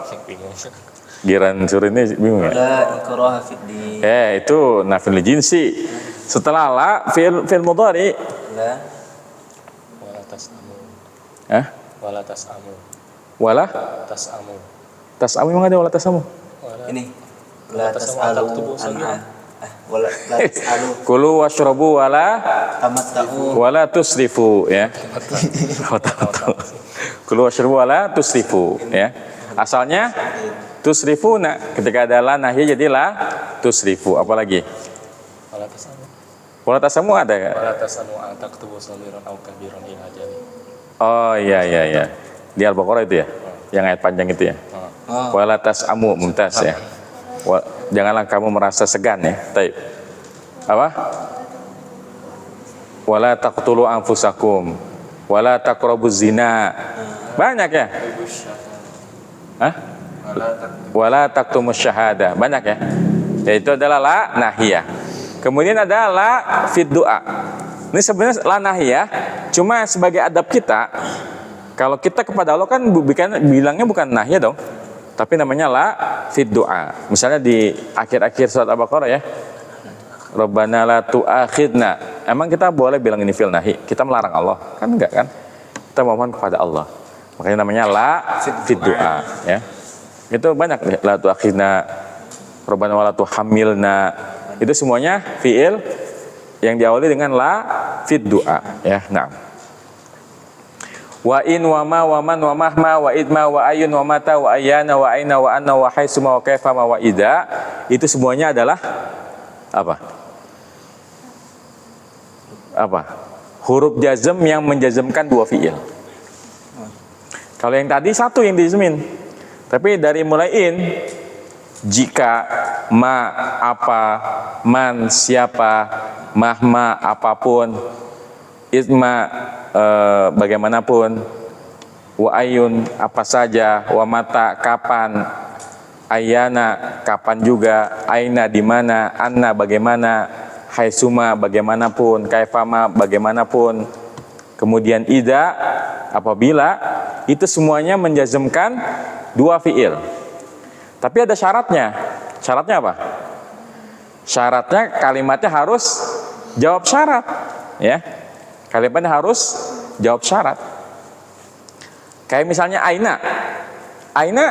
Giran sur ini bingung ya? La ikraha fid din. Itu nafil jinsi. Setelah la fi'il mudhari. La wala tasamu. Wala Wala tasamu memang ada wala tasamu. ini la tasalu anha. Wala la tasalu Kulu washrabu wala tamatta'u tusrifu ya. Kulu washrabu wala tusrifu ya. Asalnya tusrifuna, ketika ada la nahi jadi la tusrifu. Apalagi? wala tasamu. Wala tasamu ada ya? Wala tasamu an taktubu saghiran aw kabiran ila ajali. Oh iya. Di Al-Baqarah itu ya? Yang ayat panjang itu ya? Wala tasamu mumtaz ya. Janganlah kamu merasa segan ya. Taib. Apa? Wala taqtulu anfusakum wala taqrabuz zina. Banyak ya? Hah? Wala taktumus syahada. Banyak ya. Yaitu adalah la nahiyah. Kemudian ada la fid du'a. Ini sebenarnya la nahiyah, cuma sebagai adab kita, kalau kita kepada Allah kan bilangnya bukan nahiyah dong, tapi namanya la fid du'a. Misalnya di akhir-akhir surat Al-Baqarah ya, Rabbana la tu'akhidna. Emang kita boleh bilang ini fil nahi? Kita melarang Allah? Kan enggak kan? Kita mohon kepada Allah. Makanya namanya la fid du'a ya. Itu banyak, la tu'akhidna, Rabbana wa la tuhammilna. Itu semuanya fi'il yang diawali dengan la fid du'a ya. Nah. Wa in wa ma wa man wa mahma wa idma wa ayun wa mata wa ayana wa aina wa anna wa haitsuma wa kaifa ma wa ida, itu semuanya adalah apa? Apa? Huruf jazm yang menjazmkan dua fi'il. Kalau yang tadi satu yang dijazmin. Tapi dari mulai in, jika, ma, apa, man, siapa, mahma, apapun, isma, bagaimanapun, wa ayun, apa saja, wa mata, kapan, ayana, kapan juga, aina, di mana, anna, bagaimana, haitsuma, bagaimanapun, kaifama, bagaimanapun, kemudian ida, apabila, itu semuanya menjazmkan dua fi'il. Tapi ada syaratnya. Syaratnya apa? Syaratnya kalimatnya harus jawab syarat, ya. Kalimatnya harus jawab syarat. Kayak misalnya aina. Aina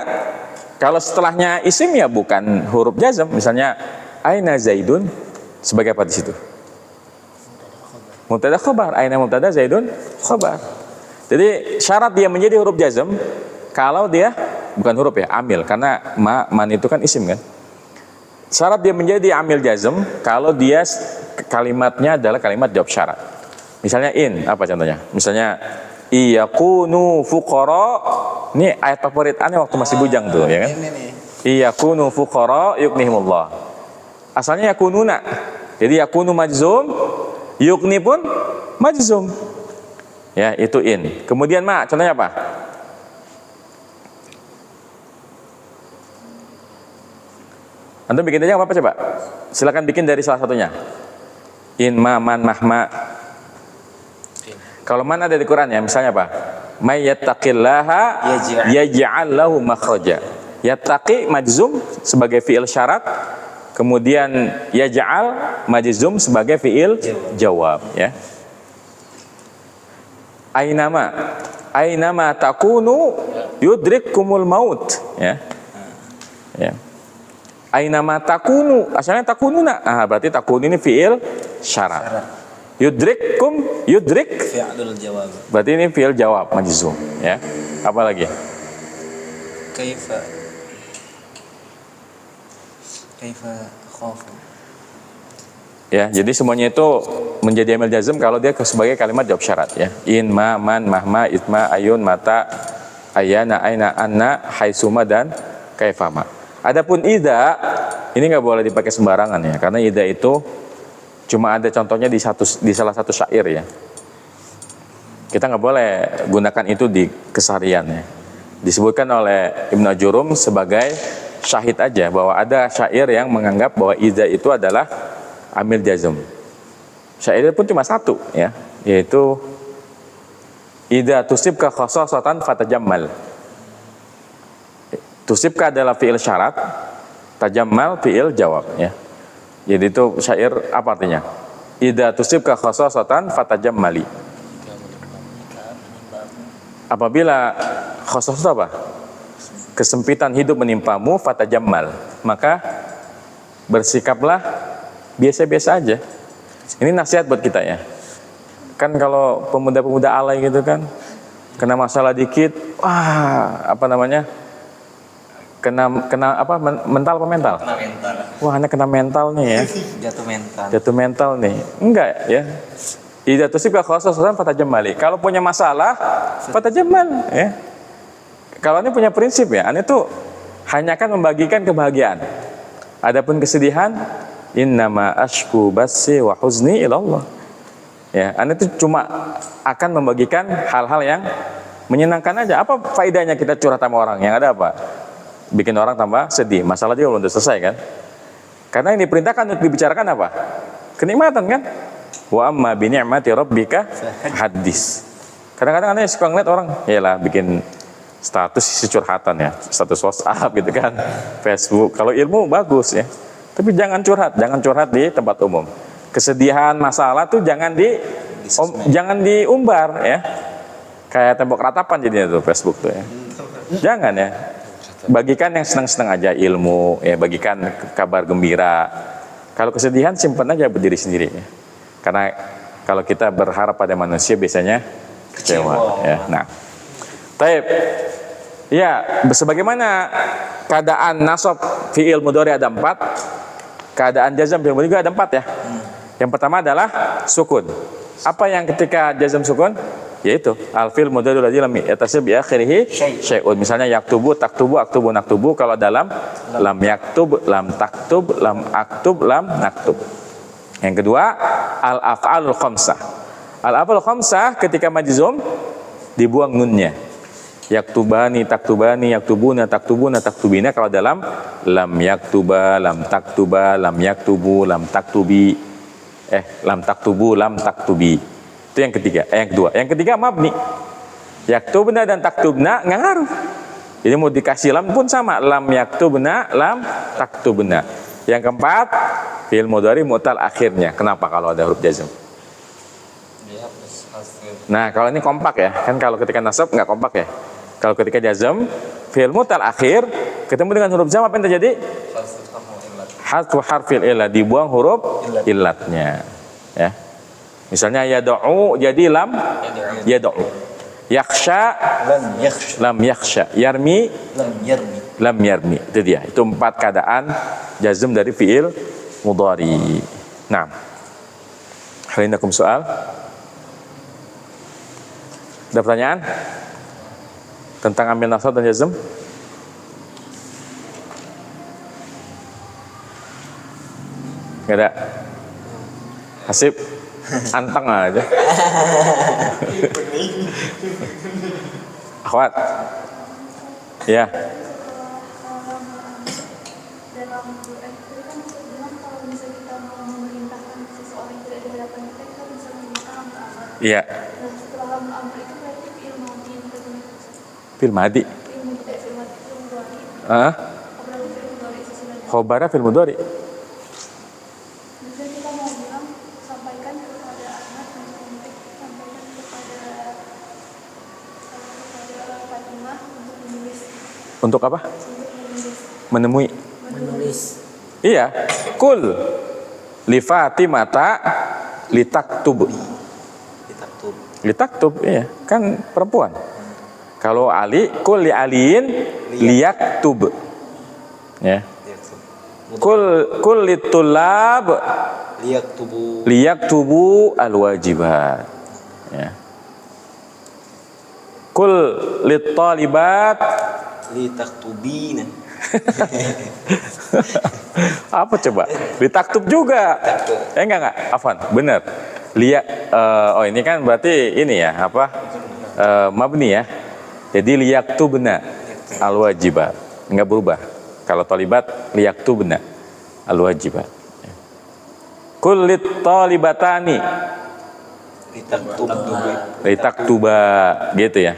kalau setelahnya isim ya bukan huruf jazm. Misalnya aina Zaidun, sebagai apa di situ? Mubtada khabar. Aina mubtada, Zaidun khabar. Jadi syarat dia menjadi huruf jazm kalau dia bukan huruf ya, amil, karena man itu kan isim kan. Syarat dia menjadi amil jazm kalau dia kalimatnya adalah kalimat jawab syarat. Misalnya in, apa contohnya? Misalnya iyakunu fuqara. Ini ayat favorit aneh waktu masih bujang tuh ya kan. Iyakunu fuqara yuknihimullah. Asalnya yakununa. Jadi yakunu majzum, yukni pun majzum. Ya, itu in. Kemudian ma, contohnya apa? Antum bikin aja apa coba? Silakan bikin dari salah satunya. In, ma, man, mahma. Kalau man ada di Quran ya, misalnya apa? May yattaqillaha yaj'al lahu makhraja. Yattaqi majzum sebagai fi'il syarat, kemudian yaj'al majzum sebagai fi'il jawab ya. Ainama takunu yudrikkumul maut ya. Ya. Ainama takunu, asalnya takununa. Berarti takun ini fi'il syarat. Yudrik Fi'lul jawab. berarti ini fi'il jawab majzum ya. Apa lagi? Kaifa khafu. Ya, jadi semuanya itu menjadi amil jazm kalau dia sebagai kalimat jawab syarat ya. In, ma, man, mahma, itma, ayun, mata, ayana, aina, anna, haitsuma dan kaifama. Adapun ida ini nggak boleh dipakai sembarangan ya, karena ida itu cuma ada contohnya di salah satu syair ya. Kita nggak boleh gunakan itu di keseharian ya. Disebutkan oleh Ibnu Ajurum sebagai syahid aja bahwa ada syair yang menganggap bahwa ida itu adalah amil jazm. Syair pun cuma satu ya, yaitu idza tusibka khassasatan fatajammal. Tusibka adalah fi'il syarat, tajammal fi'il jawab ya. Jadi itu syair apa artinya? Idza tusibka khassasatan fatajammali. Apabila khassas itu apa? Kesempitan hidup menimpamu, fatajammal, maka bersikaplah biasa-biasa aja. Ini nasihat buat kita ya. Kan kalau pemuda-pemuda alay gitu kan, kena masalah dikit, wah apa namanya? Kena apa? Mental apa mental? Kena mental. Wah, anak kena mental nih ya. Jatuh mental nih. Enggak ya. Idza tusibka khassasatan fatajammali. Kalau punya masalah, fatajammal ya. Kalau ini punya prinsip ya, ini tuh hanya akan membagikan kebahagiaan. Adapun kesedihan, innama ashku bassi wa huzni ila Allah. Ya, anda itu cuma akan membagikan hal-hal yang menyenangkan aja. Apa faedahnya kita curhat sama orang? Yang ada apa? Bikin orang tambah sedih. Masalah dia belum selesai kan? Karena yang diperintahkan untuk dibicarakan apa? Kenikmatan kan? Wa amma bi ni'mati rabbika hadis. Kadang-kadang aneh suka ngeliat orang, yalah bikin status isi curhatan ya, status WhatsApp gitu kan, Facebook. Kalau ilmu bagus ya, tapi jangan curhat di tempat umum. Kesedihan, masalah tuh jangan diumbar ya. Kayak tembok ratapan jadinya tuh Facebook tuh ya. Jangan ya. Bagikan yang senang-senang aja ilmu ya, bagikan kabar gembira. Kalau kesedihan simpan aja berdiri sendiri ya. Karena kalau kita berharap pada manusia biasanya kecewa ya. Nah, taib. Ya, sebagaimana keadaan nasab fi'il mudhari ada 4, keadaan jazam fi'il mudhari juga ada 4 ya. Yang pertama adalah sukun. Apa yang ketika jazam sukun? Yaitu al-fi'il mudhari alladzi lam yatasib bi akhirih syai'un. Misalnya yaktubu, taktubu, aktubu, naktubu. Kalau dalam lam yaktub, lam taktub, lam aktub, lam naktub. Yang kedua, al-af'alul khamsah. Al-af'alul khamsah ketika majzum dibuang nunnya. Yaktubani, taktubani, yaktubuna, taktubuna, taktubina. Kalau dalam lam yaktuba, lam taktuba, lam yaktubu, lam taktubi. Lam taktubu, lam taktubi. Itu yang ketiga. Yang kedua. Yang ketiga mabni. Yaktubna dan taktubna nggak ngaruh. Jadi mau dikasih lam pun sama. Lam yaktubna, lam taktubna. Yang keempat, fi'il mudhari mu'tal akhirnya. Kenapa kalau ada huruf jazm? Nah, kalau ini kompak ya. Kan kalau ketika nasab nggak kompak ya. Kalau ketika jazm, fi'il mu'tal akhir ketemu dengan huruf jam, apa yang terjadi? Hadfu harfil illah, dibuang huruf illatnya. Ya. Misalnya yad'u jadi lam yad'u. Yakhsha lam yakhsha. Yarmi lam yarmi. Itu dia. Itu 4 keadaan jazm dari fi'il mudhari. Nah. Hal indakum soal? Ada pertanyaan? Tentang amil nasab dan jazm? Gak ada? Hasib? Anteng aja. Akhwat? Ya. Dalam Quran itu kan bilang kalau misalnya kita mau memerintahkan seseorang yang tidak di hadapan kita bisa menggunakan amr. Iya. Nah, setelah amr itu berarti fi'il madhi yang kedua. Fil madi. Fi'il mudhari. Hah? Berarti fi'il mudhari sesudah. Khobara fil mudhari. Misalnya kita mau bilang sampaikan kepada anak untuk sampaikan kepada Fatimah untuk menulis. Untuk apa? Untuk menulis. Menemui. Menulis. Iya. Kul li Fatimata litaktub. Litaktub, iya. Kan perempuan. Kalau Ali, kul li Aliin liyaktub. Ya. Kul li tulab liyaktubu al-wajibat. Ya. Kul li talibat litaktubina. Apa coba? Litaktub juga. Enggak. Afwan, benar. Oh ini kan berarti ini ya, apa? Mabni ya. Jadi liyaktubna al-wajibat. Enggak berubah. Kalau talibat liyaktubna al-wajibat. Kullit talibatani litaktuba gitu ya.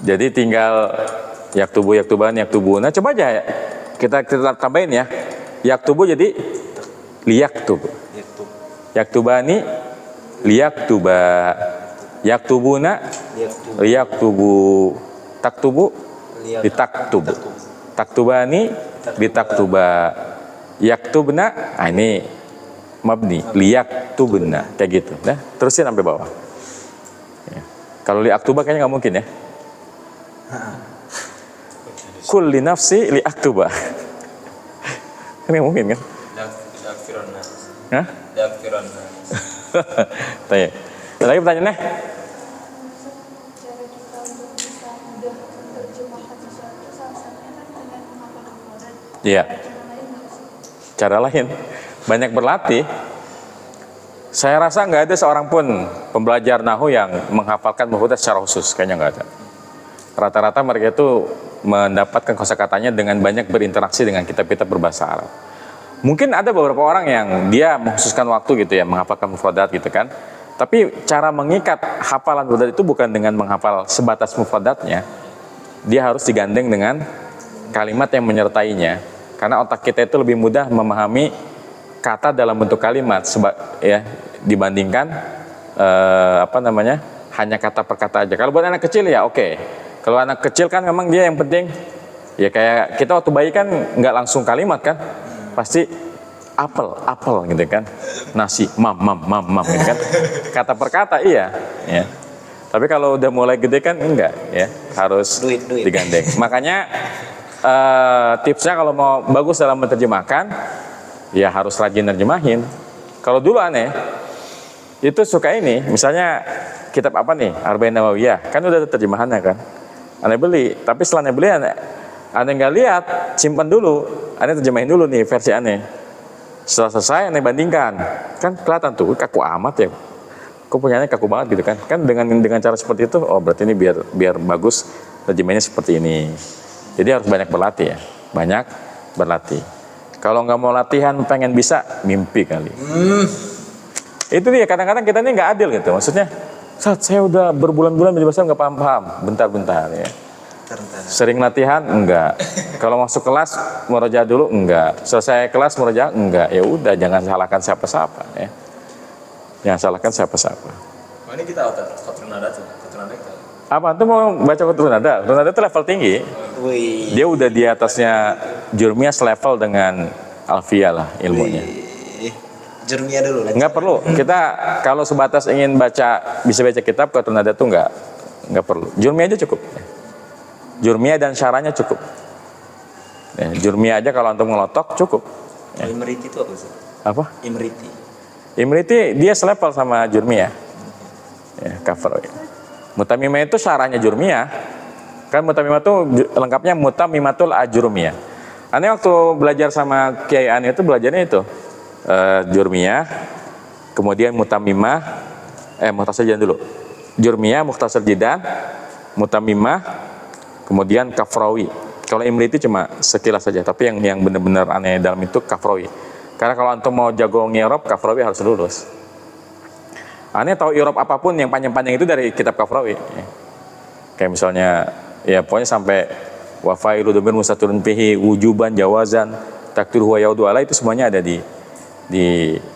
Jadi tinggal yaktubu, yaktuban, yaktubuna. Coba aja ya. Kita tambahin ya. Yaktubu jadi liyaktub. Yaktubani liyaktuba. Yaktubuna liyaktubu. Taktubu litaktub. Taktubani litaktuba. Yaktubna, ini mabni, liyaktubna, kayak gitu. Nah, terusin sampai bawah. Ya. Kalau liaktuba kayaknya nggak mungkin ya. Kulli nafsi liaktuba. Kan nggak mungkin kan? Hah? Tanya. Ada lagi pertanyaannya? Cara kita untuk bisa mudah menerjemahkan sesuatu salah satunya kan dengan menghafal Al-Quran. Iya. Cara lain nggak sih? Cara lain banyak berlatih. Saya rasa nggak ada seorang pun pembelajar nahu yang menghafalkan mufradat secara khusus, kayaknya nggak ada. Rata-rata mereka itu mendapatkan kosakatanya dengan banyak berinteraksi dengan kitab-kitab berbahasa Arab. Mungkin ada beberapa orang yang dia mengkhususkan waktu gitu ya, menghafalkan mufradat gitu kan. Tapi cara mengikat hafalan mufradat itu bukan dengan menghafal sebatas mufradatnya. Dia harus digandeng dengan kalimat yang menyertainya. Karena otak kita itu lebih mudah memahami kata dalam bentuk kalimat ya dibandingkan hanya kata per kata aja. Kalau buat anak kecil ya oke. Kalau anak kecil kan memang dia yang penting ya kayak kita waktu bayi kan nggak langsung kalimat kan, pasti apel gitu kan, nasi mam gitu kan, kata per kata iya ya. Tapi kalau udah mulai gede kan enggak ya, harus Duit. digandeng. Makanya tipsnya kalau mau bagus dalam menerjemahkan ya harus rajin nerjemahin. Kalau dulu aneh itu suka ini, misalnya kitab apa nih, Arba'in Nawawiyah, kan udah ada terjemahannya kan, aneh beli. Tapi setelah aneh beli aneh nggak lihat, simpan dulu, aneh terjemahin dulu nih versi aneh. Setelah selesai aneh bandingkan, kan kelihatan tuh kaku amat ya, kok punyanya kaku banget gitu kan. Kan dengan cara seperti itu, oh berarti ini biar bagus terjemahannya seperti ini. Jadi harus banyak berlatih ya, banyak berlatih. Kalau nggak mau latihan pengen bisa, mimpi kali. Itu dia, kadang-kadang kita ini nggak adil gitu. Maksudnya, saat saya udah berbulan-bulan belajar bahasa nggak paham-paham, bentar-bentar ya. Sering latihan enggak. Kalau masuk kelas murojaah dulu enggak. Selesai kelas murojaah enggak. Ya udah, jangan salahkan siapa-siapa ya. Jangan salahkan siapa-siapa. Oh, ini kita kotor nada tuh. Kotor nada kita. Apa tuh mau baca kotor nada? Kotor nada itu level tinggi. Wih. Dia udah di atasnya Jurmiyah selevel dengan Alfiyah lah ilmunya. Jurmiyah dulu lah. Enggak perlu. Kita kalau sebatas ingin bisa baca kitab kotor nada tuh enggak perlu. Jurmiyah aja cukup. Jurmiyah dan syarahnya cukup. Ya, Jurmiyah aja kalau antum ngelotok cukup. Ya. Imriti itu apa sih? Apa? Imriti. Dia selevel sama Jurmiyah. Ya, cover. Mutamimah itu syarahnya Jurmiyah. Kan Mutamimah itu lengkapnya Mutamimatul Ajurmiyah. Aneh waktu belajar sama Kiai Ani itu belajarnya itu Jurmiyah, kemudian Mutamimah, Mukhtasar Jidan dulu. Jurmiyah, Mukhtasar Jidan, Mutamimah, kemudian Kafrawi. Kalau Imriti cuma sekilas saja, tapi yang benar-benar aneh dalam itu Kafrawi. Karena kalau antum mau jago ngirab, Kafrawi harus lulus. Aneh tahu irab apapun yang panjang-panjang itu dari kitab Kafrawi. Kayak misalnya, ya pokoknya sampai wa fa'ilu dhamir mustatirun fihi wujuban jawazan takdir huwa yaudu ala, itu semuanya ada di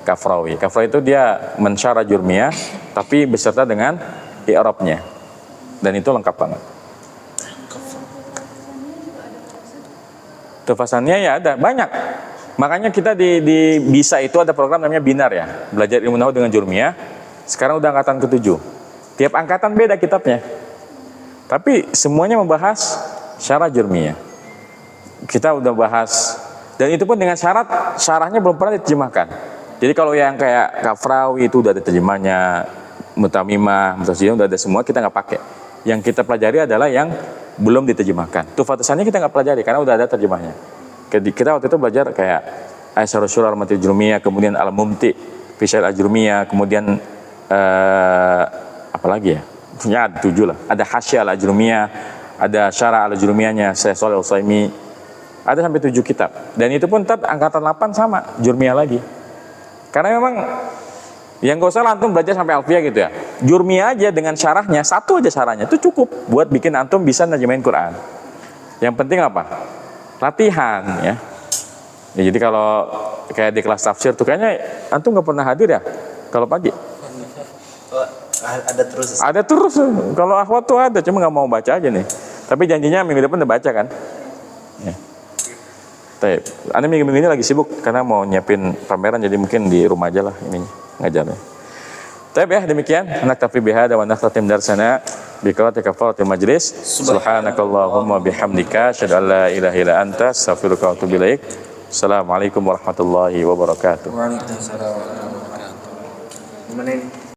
Kafrawi. Kafrawi itu dia mensyarah Jurmiyah, tapi beserta dengan i'rabnya. Dan itu lengkap banget. Tufasannya ya ada banyak. Makanya kita di BISA itu ada program namanya Binar ya, belajar ilmu nahwu dengan Jurmiyah. Sekarang udah angkatan ke-7. Tiap angkatan beda kitabnya. Tapi semuanya membahas syarah Jurmiyah. Kita udah bahas, dan itu pun dengan syarat syarahnya belum pernah diterjemahkan. Jadi kalau yang kayak Kafrawi itu udah ada terjemahnya, Mutamimah, Mutasajidin udah ada semua, kita nggak pakai. Yang kita pelajari adalah yang belum diterjemahkan. Tufatusannya kita nggak pelajari karena udah ada terjemahnya. Kita waktu itu belajar kayak Aisyarul Syura Al-Mati Jurmiyah, kemudian Al-Mumti Fisyal Al-Jurmiyah, kemudian apalagi ya? Punya ada 7 lah. Ada Hasyah Al-Jurmiyah, ada Syarah Al-Jurmiyahnya Syekh Shalih Al-Utsaimin. Ada sampai 7 kitab. Dan itu pun tetap angkatan 8 sama Jurmiyah lagi. Karena memang yang gak usah antum belajar sampai Alfiyah gitu ya. Jurmiyah aja dengan syarahnya, satu aja syarahnya itu cukup buat bikin antum bisa nerjemahin Quran. Yang penting apa? Latihan ya. Jadi kalau kayak di kelas tafsir tuh kayaknya antum nggak pernah hadir ya kalau pagi. Ada terus. Ada terus. Kalau akhwat tuh ada, cuma nggak mau baca aja nih. Tapi janjinya minggu depan udah baca kan. Ya. Anda minggu-minggu ini lagi sibuk karena mau nyiapin pameran, jadi mungkin di rumah aja lah ini ngajarnya. Tapi ya demikian, anak tafi bihada wa nakhtatim darsana bi qiraati kafaratil majlis. Subhanakallahumma bihamdika asyhadu an la ilaha illa anta astaghfiruka wa atubu ilaik. Assalamualaikum warahmatullahi wabarakatuh. Waalaikumsalam warahmatullahi wabarakatuh. Gimana ini?